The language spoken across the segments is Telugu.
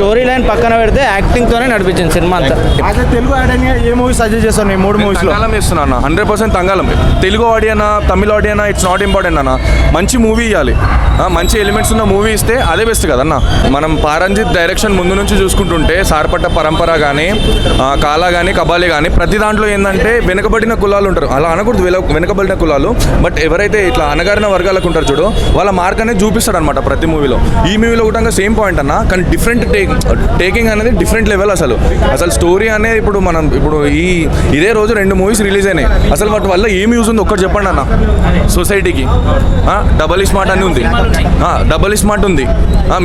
స్టోరీ లైన్ పక్కన పెడితే యాక్టింగ్తోనే నడిపించింది సినిమా అంతా. అదే తెలుగు ఆడియన్గా ఏ మూవీ సజెస్ట్ చేస్తాను? ఈ 3 మూవీస్లో తంగాళం ఇస్తున్నాను 100% తంగాళం. తెలుగు ఆడియనా తమిళ ఆడియనా ఇట్స్ నాట్ ఇంపార్టెంట్ అన్న. మంచి మూవీ ఇవ్వాలి, మంచి ఎలిమెంట్స్ ఉన్న మూవీ ఇస్తే అదే బెస్ట్ కదన్న. మనం పారంజిత్ డైరెక్షన్ ముందు నుంచి చూసుకుంటుంటే సార్పట్ట పరంపర కానీ కాలా కానీ కబాలి కానీ ప్రతి దాంట్లో ఏంటంటే వెనుకబడిన కులాలు ఉంటారు. అలా అనకూడదు వెనుకబడిన కులాలు, బట్ ఎవరైతే ఇట్లా అనగారిన వర్గాలకు ఉంటారు చూడు వాళ్ళ మార్క్ అనేది చూపిస్తాడు అనమాట ప్రతి మూవీలో. ఈ మూవీలో కూడా సేమ్ పాయింట్ అన్న, కానీ డిఫరెంట్ టేకింగ్ అనేది డిఫరెంట్ లెవెల్. అసలు స్టోరీ అనేది ఇప్పుడు ఇదే రోజు 2 మూవీస్ రిలీజ్ అయినాయి. అసలు వాటి వల్ల ఏమి యూజ్ ఉంది ఒక్కటి చెప్పండి అన్న. సొసైటీకి డబల్ స్మార్ట్ అని ఉంది, డబల్ స్మార్ట్ ఉంది,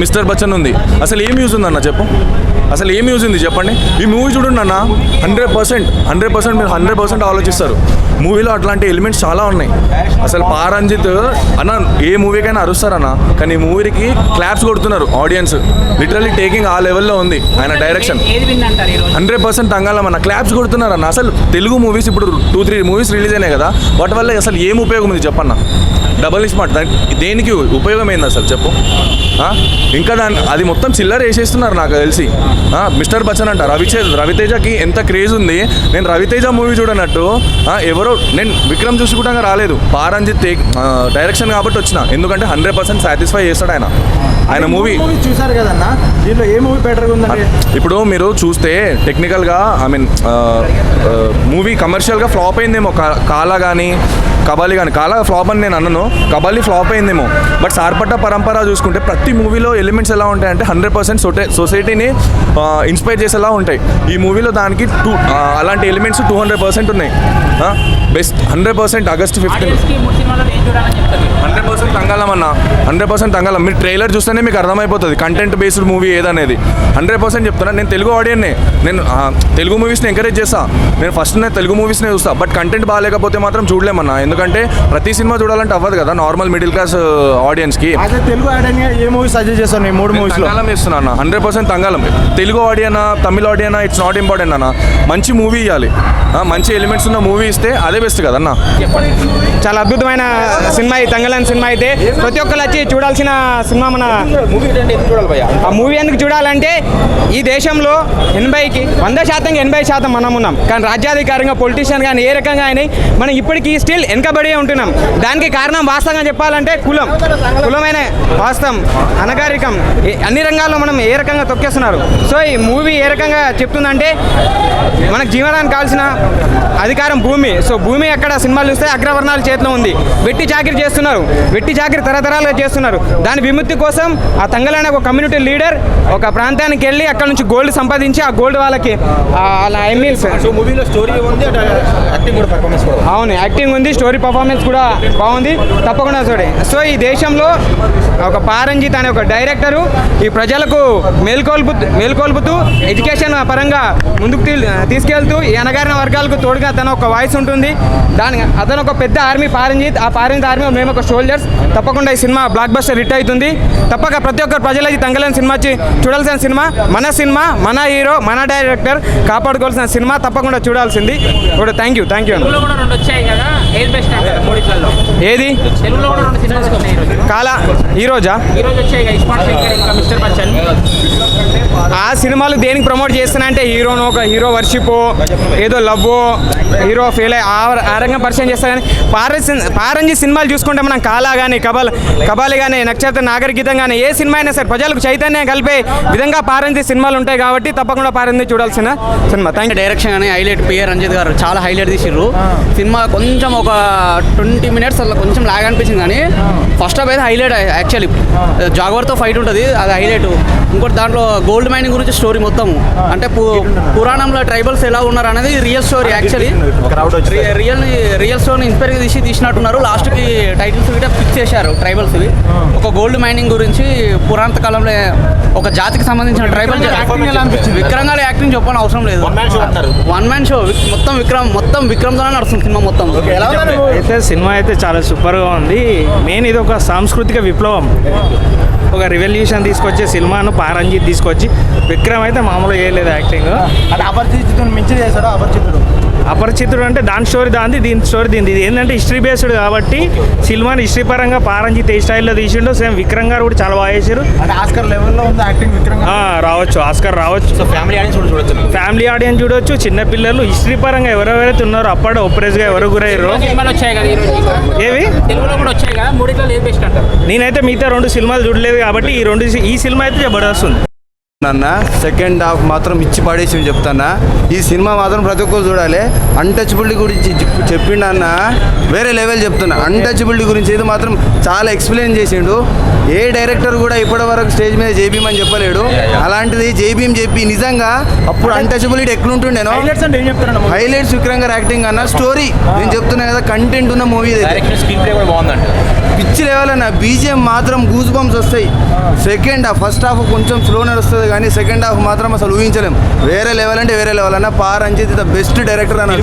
మిస్టర్ బచ్చన్ ఉంది. అసలు ఏం యూజ్ ఉందన్న చెప్పు, అసలు ఏం యూజ్ ఉంది చెప్పండి. ఈ మూవీ చూడండి అన్న, 100% మీరు 100% ఆలోచిస్తారు. మూవీలో అట్లాంటి ఎలిమెంట్స్ చాలా ఉన్నాయి. అసలు పారంజిత్ అన్న ఏ మూవీకైనా అరుస్తారన్న, కానీ ఈ మూవీకి క్లాప్స్ కొడుతున్నారు ఆడియన్స్. లిటరల్లీ టేకింగ్ ఆ లెవెల్లో ఉంది ఆయన డైరెక్షన్. 100% తంగాళం అన్న, క్లాప్స్ కొడుతున్నారు అన్న. అసలు తెలుగు మూవీస్ ఇప్పుడు 2-3 మూవీస్ రిలీజ్ అయినాయి కదా, వాటి వల్ల అసలు ఏం ఉపయోగం ఉంది చెప్పన్న? డబల్ స్మార్ట్ దేనికి ఉపయోగం ఏంది అసలు చెప్పు? ఇంకా అది మొత్తం చిల్లర వేసేస్తున్నారు నాకు తెలిసి. మిస్టర్ బచ్చన్ అంట రవితేజకి ఎంత క్రేజ్ ఉంది. నేను రవితేజ మూవీ చూడనట్టు ఎవరో నేను విక్రమ్ చూసి కూడా రాలేదు, పారంజిత్ డైరెక్షన్ కాబట్టి వచ్చిన. ఎందుకంటే 100% సాటిస్ఫై చేస్తాడు ఆయన మూవీ. చూసారు కదన్నా, దీంట్లో ఏ మూవీ బెటర్గా ఉందంటే ఇప్పుడు మీరు చూస్తే టెక్నికల్గా మూవీ కమర్షియల్గా ఫ్లాప్ అయిందేమో కాలా కానీ కబాలి కానీ. కాలా ఫ్లాప్ అని నేను అన్నను, కబాలి ఫ్లాప్ అయిందేమో. బట్ సార్పట్ట పరంపర చూసుకుంటే ప్రతి మూవీలో ఎలిమెంట్స్ ఎలా ఉంటాయంటే 100% సొసైటీని ఇన్స్పైర్ చేసేలా ఉంటాయి. ఈ మూవీలో దానికి అలాంటి ఎలిమెంట్స్ 200% ఉన్నాయి. బెస్ట్ 100% ఆగస్ట్ 15 100% తంగాళం అన్న, 100% తంగాళం. మీరు ట్రైలర్ చూస్తేనే మీకు అర్థమైపోతుంది కంటెంట్ బేస్డ్ మూవీ ఏదనేది. 100% చెప్తున్నా. నేను తెలుగు ఆడియన్నే, నేను తెలుగు మూవీస్ని ఎంకరేజ్ చేస్తాను. నేను ఫస్ట్ తెలుగు మూవీస్నే చూస్తాను. బట్ కంటెంట్ బాగాలేకపోతే మాత్రం చూడలేమన్నా. ఎందుకంటే ప్రతి సినిమా చూడాలంటే అవ్వదు కదా నార్మల్ మిడిల్ క్లాస్ ఆడియన్స్కి. అదే తెలుగు ఆడియన్గా ఏ మూవీ సజెస్ట్ చేస్తాను? ఈ 3 మూవీస్లో తంగాళం ఇస్తున్నాను 100% తంగాళం. తెలుగు ఆడియనా తమిళ ఆడియనా ఇట్స్ నాట్ ఇంపార్టెంట్ అన్న. మంచి మూవీ ఇవ్వాలి, మంచి ఎలిమెంట్స్ ఉన్న మూవీ ఇస్తే అదే బెస్ట్ కదన్న. చాలా అద్భుతమైన సినిమా ఈ తంగాళం సినిమా. అయితే ప్రతి ఒక్కరు వచ్చి చూడాల్సిన సినిమా. మన ఆ మూవీ ఎందుకు చూడాలంటే ఈ దేశంలో 80% మనం ఉన్నాం, కానీ రాజ్యాధికారంగా పొలిటీషియన్ కానీ ఏ రకంగా అయినా మనం ఇప్పటికీ స్టిల్ వెనకబడే ఉంటున్నాం. దానికి కారణం వాస్తవంగా చెప్పాలంటే కులమైన వాస్తవం, అనగారికం, అన్ని రంగాల్లో మనం ఏ రకంగా తొక్కేస్తున్నారు. సో ఈ మూవీ ఏ రకంగా చెప్తుందంటే మనకు జీవనానికి కావాల్సిన అధికారం భూమి. సో భూమి ఎక్కడ సినిమాలు చూస్తే అగ్రవర్ణాల చేతిలో ఉంది. వెట్టి చాకిరి చేస్తున్నారు, వెట్టి చాకిరి తరతరాలుగా చేస్తున్నారు. దాని విముక్తి కోసం ఆ తంగళాని ఒక కమ్యూనిటీ లీడర్ ఒక ప్రాంతానికి వెళ్ళి అక్కడ నుంచి గోల్డ్ సంపాదించి ఆ గోల్డ్ వాళ్ళకి అలా ఎమ్మెల్స్. సో మూవీలో స్టోరీ ఉంది, యాక్టింగ్ కూడా పర్ఫార్మెన్స్ కూడా. అవును, యాక్టింగ్ ఉంది, స్టోరీ పర్ఫార్మెన్స్ కూడా బాగుంది, తప్పకుండా చూడండి. సో ఈ దేశంలో ఒక పారంజిత్ అనే ఒక డైరెక్టరు ఈ ప్రజలకు మేల్కొల్పుతూ ఎడ్యుకేషన్ పరంగా ముందుకు తీసుకెళ్తూ ఈ అనగారిన వర్గాలకు తోడుగా తన ఒక వాయిస్ ఉంటుంది. అతను ఒక పెద్ద ఆర్మీ పారంజిత్. ఆ పారంజిత్ ఆర్మీ మేము ఒక సోల్జర్స్. తప్పకుండా ఈ సినిమా బ్లాక్ బస్టర్ హిట్ అవుతుంది. తప్పక ప్రతి ఒక్కరు ప్రజలకి తంగలేని సినిమా చూడాల్సిన సినిమా, మన హీరో, మన డైరెక్టర్ కాపాడుకోవాల్సిన సినిమా. తప్పకుండా చూడాల్సింది. ఇప్పుడు థ్యాంక్ యూ ఏది కాలా ఈరోజా ఆ సినిమాలు దేనికి ప్రమోట్ చేస్తున్నా అంటే హీరోను ఒక హీరో వర్షిప్ ఏదో లవ్ హీరో ఫెయిల్ అయ్యి ఆ రంగం పరిచయం చేస్తారు. కానీ పారంజిత్ సినిమాలు చూసుకుంటే మనం కాలా కానీ కబాలి కానీ నక్షత్ర నాగరికీతం కానీ ఏ సినిమా అయినా సరే ప్రజలకు చైతన్యం కలిపే విధంగా పారంజిత్ సినిమాలు ఉంటాయి. కాబట్టి తప్పకుండా పారంజిత్ చూడాల్సిన సినిమా. Thank you. డైరెక్షన్ కానీ హైలైట్ పిఆర్ రంజిత్ గారు చాలా హైలైట్ తీసిర్రు. సినిమా కొంచెం ఒక 20 minutes అలా కొంచెం లాగ్ అనిపించింది, కానీ ఫస్ట్ హాఫ్ అయితే హైలైట్. యాక్చువల్లీ జాగవర్తో ఫైట్ ఉంటుంది, అది హైలైట్. ఇంకోటి దాంట్లో గోల్డ్ మైనింగ్ గురించి స్టోరీ మొత్తం. అంటే పురాణంలో ట్రైబల్స్ ఎలా ఉన్నారు అనేది రియల్ స్టోరీ. యాక్చువల్లీ రియల్ స్టోరీని ఇన్స్పైర్ తీసినట్టున్నారు. లాస్ట్కి టైటిల్స్ కూడా ఫిక్స్ చేశారు ట్రైబల్స్వి. ఒక గోల్డ్ మైనింగ్ గురించి పురాతన కాలంలో ఒక జాతికి సంబంధించిన ట్రైబల్. విక్రమ్ గారి యాక్టింగ్ చెప్పని అవసరం లేదు, వన్ మ్యాన్ షో. మొత్తం విక్రమ్తోనే నడుస్తుంది సినిమా మొత్తం. అయితే సినిమా అయితే చాలా సూపర్గా ఉంది. మెయిన్ ఇది ఒక సాంస్కృతిక విప్లవం, ఒక రివల్యూషన్ తీసుకొచ్చే సినిమాను పారంజిత్ తీసుకొచ్చి. విక్రమ్ అయితే మామూలుగా చేయలేదు యాక్టింగ్. అది అపరిచితుడు మించి చేశాడు. అపరిచితుడు అపరిచితుడు అంటే దాని స్టోరీ దాంది, దీని స్టోరీ దీనిది. ఇది ఏంటంటే హిస్టరీ బేస్డ్ కాబట్టి సినిమాని హిస్టరీ పరంగా పారంజిత్ ఏ స్టైల్లో తీసిండు. సేమ్ విక్రమ్ గారు కూడా చాలా బాగా చేశారు. అంటే ఆస్కర్ లెవెల్లో ఉంది యాక్టింగ్ విక్రమ్ గారు. రావచ్చు, ఆస్కర్ రావచ్చు. సో ఫ్యామిలీ ఆడియన్స్ కూడా చూడొచ్చు. ఫ్యామిలీ ఆడియన్స్ చూడొచ్చు, చిన్నపిల్లలు. హిస్టరీ పరంగా ఎవరెవరైతే ఉన్నారో అప్పుడు ఒప్రెస్గా ఎవరు గురయ్యారు. ఏవి నేనైతే మిగతా 2 సినిమాలు చూడలేదు కాబట్టి ఈ సినిమా అయితే జబర్దస్త్ ఉంది. అన్న సెకండ్ హాఫ్ మాత్రం ఇచ్చి పడేసి చెప్తానా. ఈ సినిమా మాత్రం ప్రతి ఒక్కరు చూడాలి. అన్టచబిలిటీ గురించి చెప్పిండు అన్న, వేరే లెవెల్ చెప్తున్నా. అన్టచబిలిటీ గురించి ఇది మాత్రం చాలా ఎక్స్ప్లెయిన్ చేసిండు. ఏ డైరెక్టర్ కూడా ఇప్పటి వరకు స్టేజ్ మీద జైభీమ్ అని చెప్పలేడు. అలాంటిది జైభీమ్ చెప్పి నిజంగా అప్పుడు అన్టచబిలిటీ ఎట్లుంటుండేనో. హైలైట్స్ అంటే ఏం చెప్తారన్న? హైలైట్స్ విక్రమ్ గారు యాక్టింగ్ అన్న, స్టోరీ నేను చెప్తున్నా కదా, కంటెంట్ ఉన్న మూవీ స్క్రీన్ ప్లే కూడా బాగుందంట. పిచ్చి లెవెల్ అన్న. బీజిఎం మాత్రం గూస్ బంప్స్ వస్తాయి. సెకండ్ హాఫ్, ఫస్ట్ హాఫ్ కొంచెం స్లో నడుస్తుంది కానీ సెకండ్ హాఫ్ మాత్రం అసలు ఊహించలేం. వేరే లెవెల్ అంటే వేరే లెవెల్ అన్న. పారంజిత్ ద బెస్ట్ డైరెక్టర్ అన్న.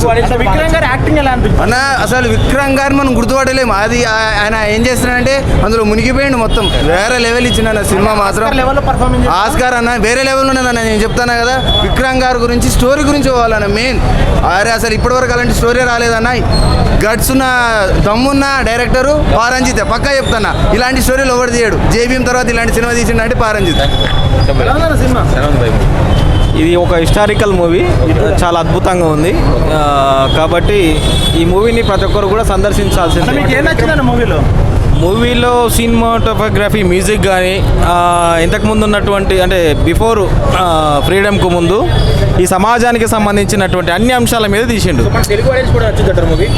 విక్రమ్ గారు యాక్టింగ్ ఎలా అనిపించింది అన్న అసలు విక్రమ్ గారిని మనం గుర్తుపట్టలేము. అది ఆయన ఏం చేస్తున్నాడంటే అందులో మునిగిపోయిండు మొత్తం. వేరే లెవెల్ ఇచ్చిన సినిమా మాత్రం. లెవెల్లో పర్ఫార్మెన్స్ ఆస్కార్ అన్న వేరే లెవెల్ ఉన్నదన్న. నేను చెప్తాను కదా, విక్రమ్ గారి గురించి స్టోరీ గురించి పోవాలన్న మెయిన్. అరే అసలు ఇప్పటివరకు అలాంటి స్టోరీ రాలేదన్న. గట్స్ ఉన్న దమ్మున్న డైరెక్టరు పారంజిత్, పక్కా చెప్తాను. ఇలాంటి స్టోరీలు ఎవరు తీయడు. జేబీఎం తర్వాత ఇలాంటి సినిమా తీసిండంటే పారంజిత్. సినిమా. ఇది ఒక హిస్టారికల్ మూవీ, చాలా అద్భుతంగా ఉంది. కాబట్టి ఈ మూవీని ప్రతి ఒక్కరు కూడా సందర్శించాల్సింది. మీకు ఏం నచ్చిందన్న మూవీలో? మూవీలో సినిమాటోగ్రఫీ, మ్యూజిక్ కానీ ఇంతకుముందు ఉన్నటువంటి అంటే బిఫోర్ ఫ్రీడమ్కు ముందు ఈ సమాజానికి సంబంధించినటువంటి అన్ని అంశాల మీద తీసిండు. తెలుగు ఆడియన్స్ కూడా నచ్చుతుంటారు మూవీ.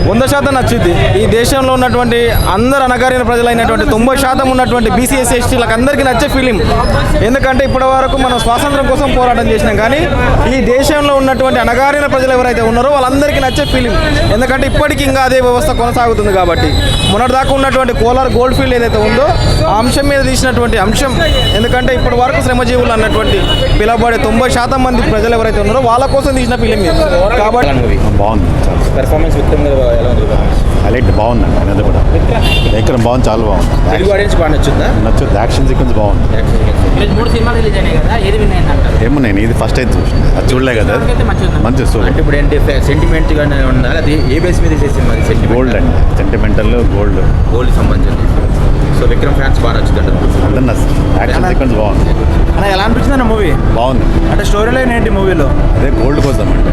100% నచ్చుద్ది. ఈ దేశంలో ఉన్నటువంటి అందరు అణగారిన ప్రజలైనటువంటి 90% ఉన్నటువంటి బీసీఎస్ ఎస్టీలకు అందరికీ నచ్చే ఫిలిం. ఎందుకంటే ఇప్పటి వరకు మనం స్వాతంత్రం కోసం పోరాటం చేసినాం, కానీ ఈ దేశంలో ఉన్నటువంటి అణగారిన ప్రజలు ఎవరైతే ఉన్నారో వాళ్ళందరికీ నచ్చే ఫిలిం. ఎందుకంటే ఇప్పటికీ ఇంకా అదే వ్యవస్థ కొనసాగుతుంది కాబట్టి. మొన్నటిదాకా ఉన్నటువంటి కోలార్ గోల్డ్ ఫీల్డ్ ఏదైతే ఉందో ఆ అంశం మీద తీసినటువంటి అంశం. ఎందుకంటే ఇప్పటి వరకు శ్రమజీవులు అన్నటువంటి పిలవబడే 90% మంది ప్రజలు ఎవరైతే ఉన్నారో వాళ్ళ కోసం తీసిన ఫిలిం ఇది. కాబట్టి బాగుంది. పెర్ఫార్మెన్స్ విక్రమ్ గారు ఎలా ఉంది? హైలైట్ బాగుందండి. అనేది కూడా విక్రమ్ బాగుంది, చాలా బాగుంది. తెలుగు ఆడియన్స్ బాగా నచ్చుందా? నచ్చుద్ది. యాక్షన్ సీక్వెన్స్ బాగుంది. 3 సినిమాలు రిలీజ్ అయినాయి కదా, ఏది విన్ అయిందంటారు? ఏమో నేను ఇది ఫస్ట్ అయితే చూసిన, అది చూడలే కదా. మంచి స్టోరీ. అంటే ఇప్పుడు ఏంటి సెంటిమెంట్ గానే ఉండాలి. అది ఏ బేస్ మీద చేసింది? అది గోల్డ్ అండి, సెంటిమెంటల్ గోల్డ్ సంబంధించింది. సో విక్రమ్ ఫ్యాన్స్ బాగా నచ్చుతుంది. అందరు యాక్షన్ సీక్వెన్స్ బాగుంది. అన్న ఎలా అనిపించింది అన్న మూవీ? బాగుంది. అంటే స్టోరీ లైన్ ఏంటి మూవీలో? అదే గోల్డ్ కోసం అండి.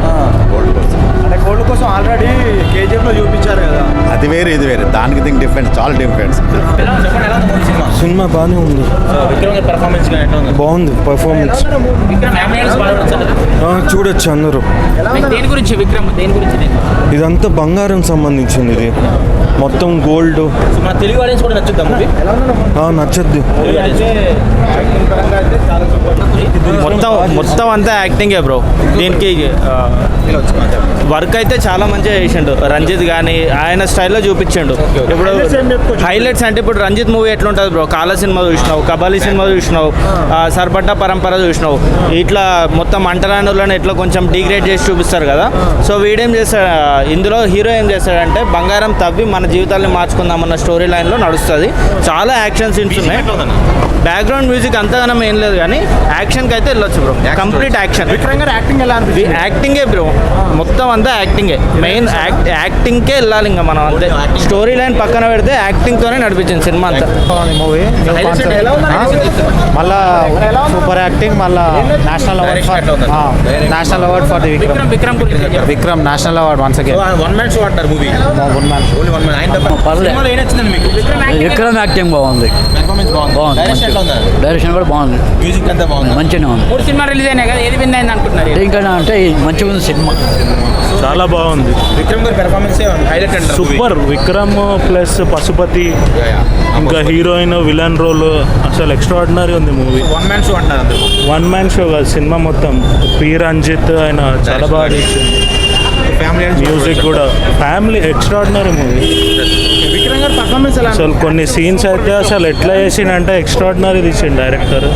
గోల్డ్ కోసం అంటే గోల్డ్ కోసం ఆల్రెడీ కేజీఎఫ్లో చూపించారు కదా. అది వేరే ఇది వేరే, దానికి దీనికి డిఫరెన్స్, చాలా డిఫరెన్స్. సినిమా బాగానే ఉంది. విక్రమ్ గారి పెర్ఫార్మెన్స్ బాగుంది. పర్ఫార్మెన్స్ చూడొచ్చు అందరూ. దేని గురించి విక్రమ్, దేని గురించి? ఇదంతా బంగారం సంబంధించింది. ఇది మొత్తం గోల్డ్. మన తెలుగు ఆడియన్స్ కూడా నచ్చుద్దా మూవీ? నచ్చద్ది. మొత్తం అంతా యాక్టింగే బ్రో. దీనికి వర్క్ అయితే చాలా మంచిగా చేసిండు రంజిత్ కానీ, ఆయన స్టైల్లో చూపించిండు. ఇప్పుడు హైలైట్స్ అంటే ఇప్పుడు రంజిత్ మూవీ ఎట్లుంటుంది బ్రో? కాల సినిమా చూసినావు, కబాలి సినిమా చూసినావు, సర్పట్ట పరంపర చూసినావు. ఇట్లా మొత్తం అంటరానులను ఎట్లా కొంచెం డిగ్రేడ్ చేసి చూపిస్తారు కదా. సో వీడేం చేస్తాడు ఇందులో, హీరో ఏం చేస్తాడంటే బంగారం తవ్వి మన జీవితాన్ని మార్చుకుందామన్న స్టోరీ లైన్లో నడుస్తుంది. చాలా యాక్షన్ సీన్స్ ఉన్నాయి. బ్యాక్గ్రౌండ్ మ్యూజిక్ అంతగానం ఏం లేదు కానీ యాక్షన్కి అయితే వెళ్ళొచ్చు బ్రో. Complete action. విక్రమ్ గారు యాక్టింగ్ ఎలా అనిపించింది? యాక్టింగే బ్రో, మొత్తం అంతా యాక్టింగే. మెయిన్ యాక్టింగ్కే వెళ్ళాలి ఇంకా మనం. అంతే, స్టోరీ లైన్ పక్కన పెడితే యాక్టింగ్తోనే నడిపించింది సినిమా అంతా. మూవీ మళ్ళా సూపర్ యాక్టింగ్, మళ్ళా national award for the Vikram national award once again. One man show అంటారు మూవీ. Only one man. ఆయన సినిమాలో ఏం నచ్చిందండి మీకు? విక్రమ్ యాక్టింగ్ బాగుంది. పెర్ఫార్మెన్స్ బాగుంది. డైరెక్షన్ ఎట్లా ఉంది? డైరెక్షన్ కూడా బాగుంది. మ్యూజిక్ అంతా బాగుంది. మంచిగా ఉంది. 3 సినిమాలు రిలీజ్ అయినాయి కదా, ఏది విన్ అయింది అనుకుంటున్నారు? ఇంకా అంటే మంచిగా ఉంది సినిమా. చాలా బాగుంది. విక్రమ్ గారి పెర్ఫార్మెన్స్ హైలైట్ అంటారు. సూపర్. విక్రమ్ ప్లస్ పశుపతి, ఇంకా హీరోయిన్ విలన్ రోల్ అసలు ఎక్స్ట్రాడినరీ ఉంది మూవీ. వన్ మ్యాన్ షో అంటారు అందరూ. వన్ మ్యాన్ షో కాదు సినిమా మొత్తం. పి రంజిత్ ఆయన చాలా బాగా చేసింది. ఫ్యామిలీ మ్యూజిక్ కూడా ఫ్యామిలీ ఎక్స్ట్రాడినరీ మూవీ. విక్రమ్ గారి పర్ఫార్మెన్స్ ఎలా? అసలు కొన్ని సీన్స్ అయితే అసలు ఎట్లా చేసిండంటే ఎక్స్ట్రాడినరీ తీసిండు డైరెక్టర్.